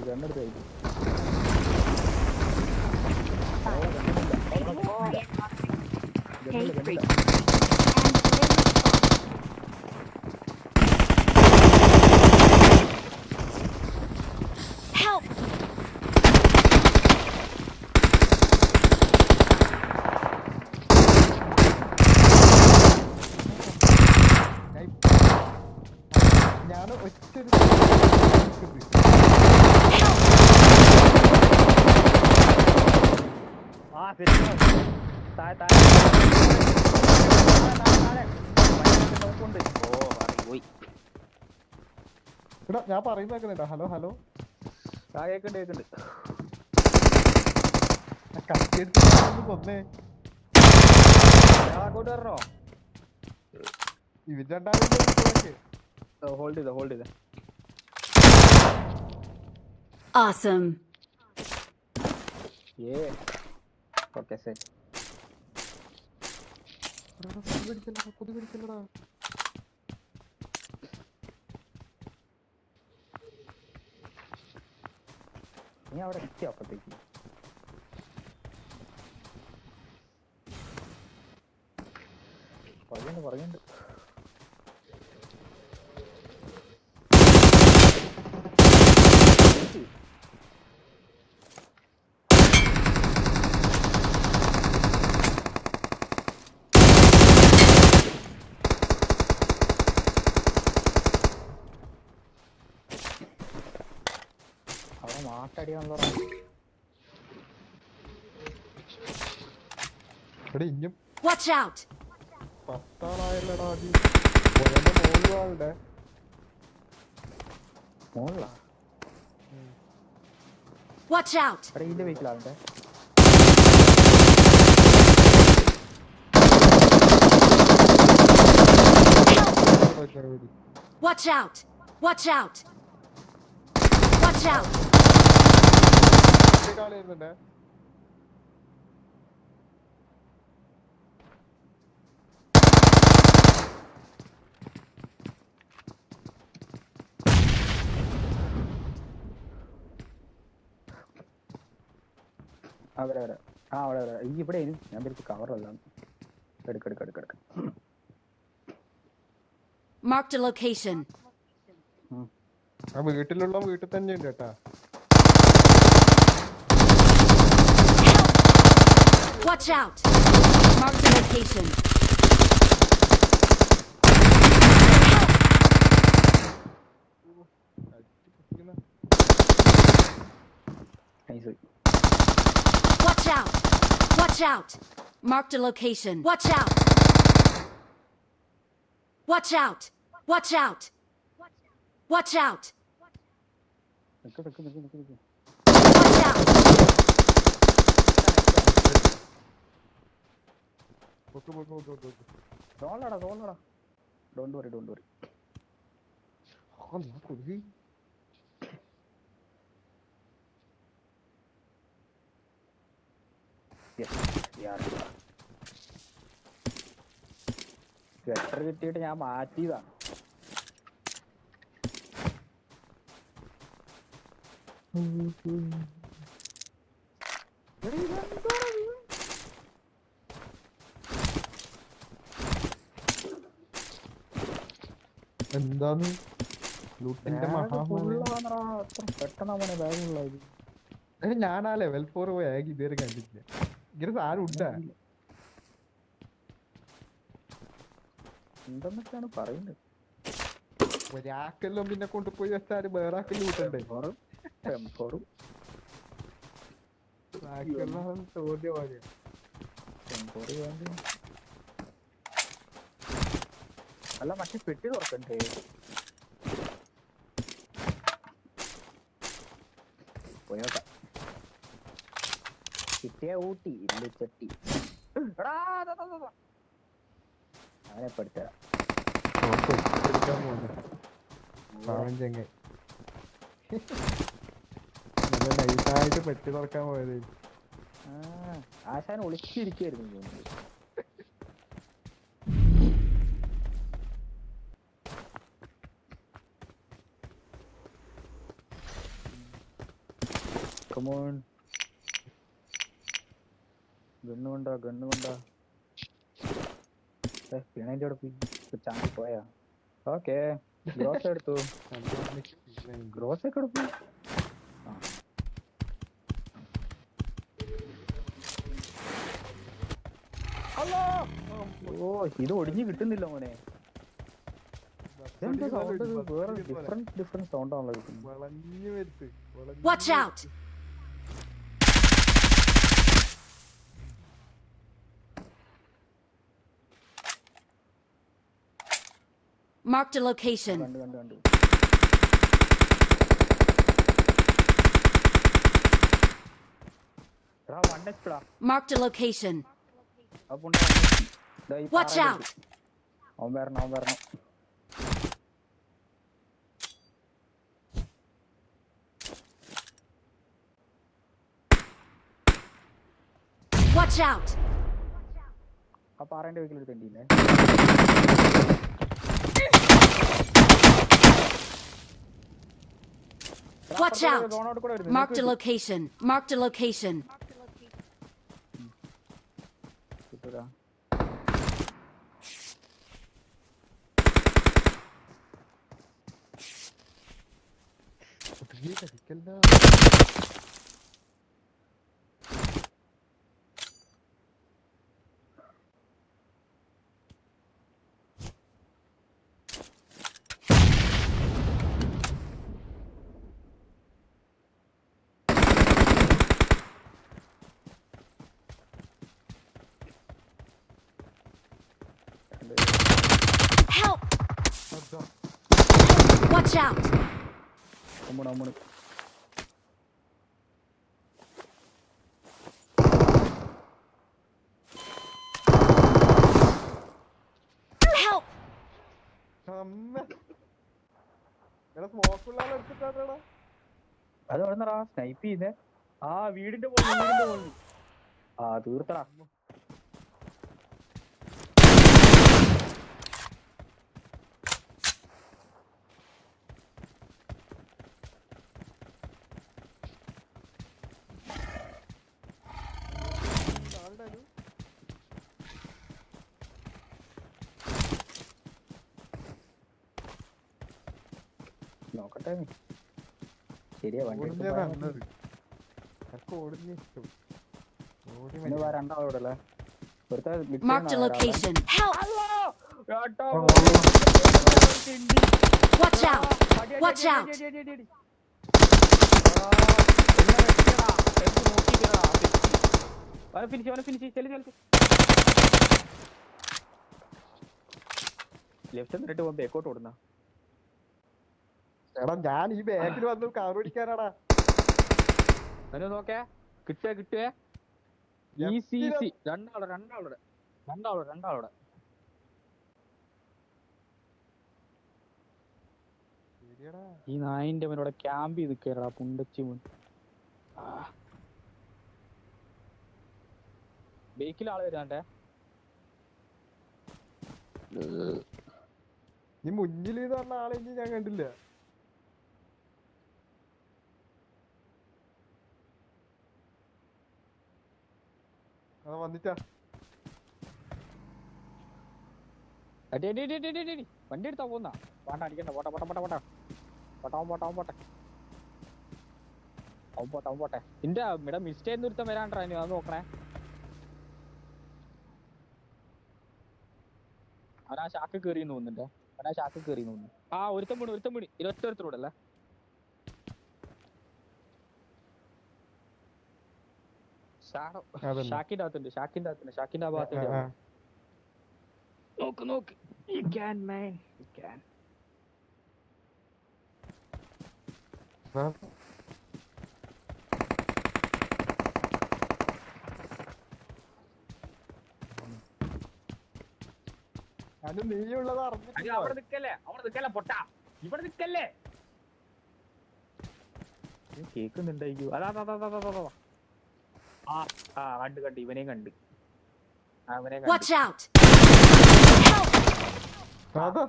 ഗണ്ണെടുത്ത് കഴിക്കും. ഞാൻ ഒറ്റ ഞാൻ പറയുന്ന കേൾക്കുന്നുണ്ടോ? ഹലോ ഹലോ കേക്കുന്നുണ്ട്. കത്തിയെടുത്ത് കൊന്നേ അങ്ങോട്ട് വരണോ? ഇവര് രണ്ടാമതൊക്കെ ഹോൾഡ് ചെയ്ത Awesome. Okay set. കൊതി പിടിക്കല്ലടാ. നീ അവിടെ എത്തി അപ്പത്തേക്ക് പറയുന്നുണ്ട്. അവിടെ മാട്ടടിയാണല്ലോ. ഇഞ്ഞും Watch out! 10 ആളായല്ലടാ. മോളുടെ മോളിലാ. Watch out! ഇതിന്റെ വീട്ടിലാവണ്ടേ. Watch out! Watch out! Watch out! കളിയുന്നുണ്ടേ. അവിടെ ഈ ഇവിടെ ഞാൻ തിരിച്ച് കവറല്ല. എടുക്ക. Marked a location. ആ വീട്ടിലുള്ള വീട്ടിൽ തന്നെ ഉണ്ട് കേട്ടാ. Watch out! Marked a location. Watch out! Watch out! Marked a location. Watch out! Watch out! Watch out! Watch out! Nick. Watch out! സോളടാ. Don't worry. ഗട്ടർ കിട്ടിയിട്ട് ഞാൻ മാറ്റിയതാണ്. എന്താണ് ലൂട്ടിന്റെ പെട്ടെന്ന് അവനെ ബാഗുള്ളത്. ഞാനാ ലെവൽ 4 പോയി ആകി ഇതുവരെ കണ്ടിട്ടില്ല. ഇങ്ങനെ സാധനം ഉണ്ടാ എന്തെന്നൊക്കെയാണ് പറയുന്നത്. ഒരാക്കെല്ലാം പിന്നെ കൊണ്ടുപോയി വെച്ചാല് വേറാക്കെല്ലാം ലൂട്ടണ്ടേ. അല്ല മറ്റേ പെട്ടി തുറക്കണ്ടേ? പോയോട്ടെ. കിട്ടിയ ഊട്ടി ഇല്ല ചട്ടി. അവനെ പഠിത്തരാം. നൈസായിട്ട് പെട്ടി തുറക്കാൻ പോയത്. ആശാൻ ഒളിച്ചിരിക്കായിരുന്നു തോന്നുന്നു. കമോൺ ഗണ്ണ് കൊണ്ടാ പിണേന്റെ അവിടെ പോയി ചാണ്ടി പോയാ ഓക്കെ ഗ്രോസ് എടുത്തു ഗ്രോസ് ഒക്കെ എടുത്തു ഓ ഇത് ഒടിഞ്ഞു കിട്ടുന്നില്ല മോനെ സൗണ്ട് വേറെ ഡിഫറെന്റ് സൗണ്ട് ആണല്ലോ കിട്ടുന്നത് Watch out! Marked a location. കണ്ടു Marked a location. Watch out! അവൻ വരണം Watch out! ആ പാറേന്റെ വീട്ടിൽ എടുത്തില്ലേ Watch out! Marked a location. Marked a location. കിട്ടൂടാ Help! Watch out! അമ്മൂണ് Help! അത് എവിടെന്നടാ സ്നൈപ്പ് ചെയ്തേ ആ വീടിന്റെ മുകളിൽ ആ തീർത്തടാ നോക്കട്ടെ ശരിയാ വണ്ടി രണ്ടാളോടല്ലേ Marked a location. Help! Watch out! Watch out! Left എന്നിട്ട് ബേക്കോട്ട് ഓടുന്ന എടാ ഞാൻ ഈ ബാക്കിൽ വന്ന് കാർ ഓടിക്കാനാടാ നോക്കേ കിട്ടിയേ രണ്ടാളുടെ ഈ നായിന്റെ അവനോടെ ക്യാമ്പ് ചെയ്ത് കേരള പുണ്ടച്ചി മുൻ ബേക്കിൽ ആള് വരാണ്ടേ നീ മുന്നിൽ പറഞ്ഞ ആളെ ഞാൻ കണ്ടില്ല അതാ വന്നിട്ടാ വണ്ടി എടുത്താ പോന്ന വേണ്ട അടിക്കണ്ട പോട്ടെ നിന്റെ ഇവിടെ മിസ്റ്റേക്ക് ഒരുത്തം വരാണ്ടാ നീ അത് നോക്കണേ അവനാ ഷാക്ക് കേറി തോന്നുന്നുണ്ട് ആ ഒരുത്തം വീണ് ഇരുപത്തൊരുത്തരോടല്ലേ ഷാക്കിന്റെ അകത്തുണ്ട് ആ ഭാഗത്തുണ്ട് നോക്ക് you can man you can അത് നീയുള്ളത് അറിഞ്ഞിട്ട് അവിടെ നിക്കല്ലേ പൊട്ടാ ഇവിടെ നിക്കല്ലേ കേക്കുന്നുണ്ടായിരിക്കും അതാ കണ്ട് ഇവനെയും കണ്ട് അവനെ Watch out!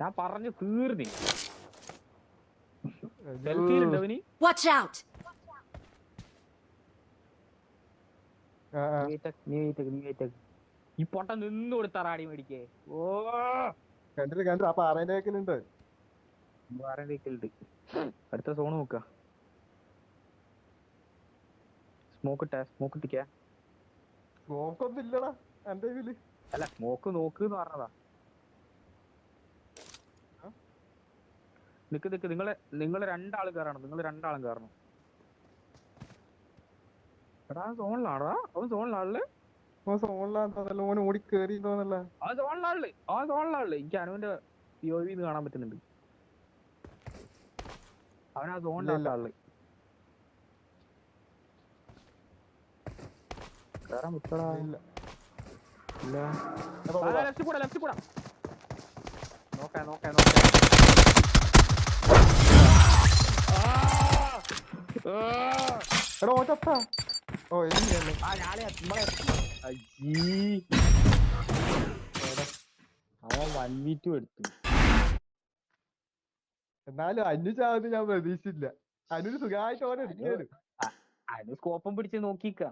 ഞാൻ പറഞ്ഞു തീർന്നി സെൽഫിയിലുണ്ടോ അവന് Watch out! നീ വെയിറ്റ് ഈ പൊട്ട നിന്ന് കൊടുത്താറാടി മേടിക്കേ. ഓ കണ്ടിട്ട് ആ പാറേന്റെ കേക്കലുണ്ട്. വേറെ വെഹിക്കിളുണ്ട്. അടുത്ത സോൺ നോക്ക. സ്മോക്ക് ഇട്ടിക്ക. സ്മോക്കൊന്നും ഇല്ലടാ എന്റെ കയ്യില്. അല്ല സ്മോക്ക് നോക്ക്ന്ന് പറഞ്ഞതാ. നിക്ക് നിങ്ങള് രണ്ടാളും കയറണം. എടാ സോണിലാടാ അവൻ. സോണിലാള് ഓൻ ഓടി കേറിണ്ടോന്നല്ല. അവൻ സോണിലാള്. എനിക്ക് അനുവിന്റെ POV കാണാൻ പറ്റുന്നുണ്ട്. അവനാ സോണിലാള്. കേറാൻ പറ്റടാ. ഇല്ല ഇല്ല. ലെഫ്റ്റ് കൂടാ. നോക്കാം. എടാ ഓ ചത്ത. ഓ എനിക്കല്ലേ അവൻ 1v2 എടുത്തു. എന്നാലും അന്വേഷിച്ചാവുന്ന ഞാൻ പ്രതീക്ഷിച്ചില്ല. അനുവിന് സുഖമായിട്ട് ഓനെ എടുക്കാനും. അതിന് സ്കോപ്പം പിടിച്ച് നോക്കിക്ക.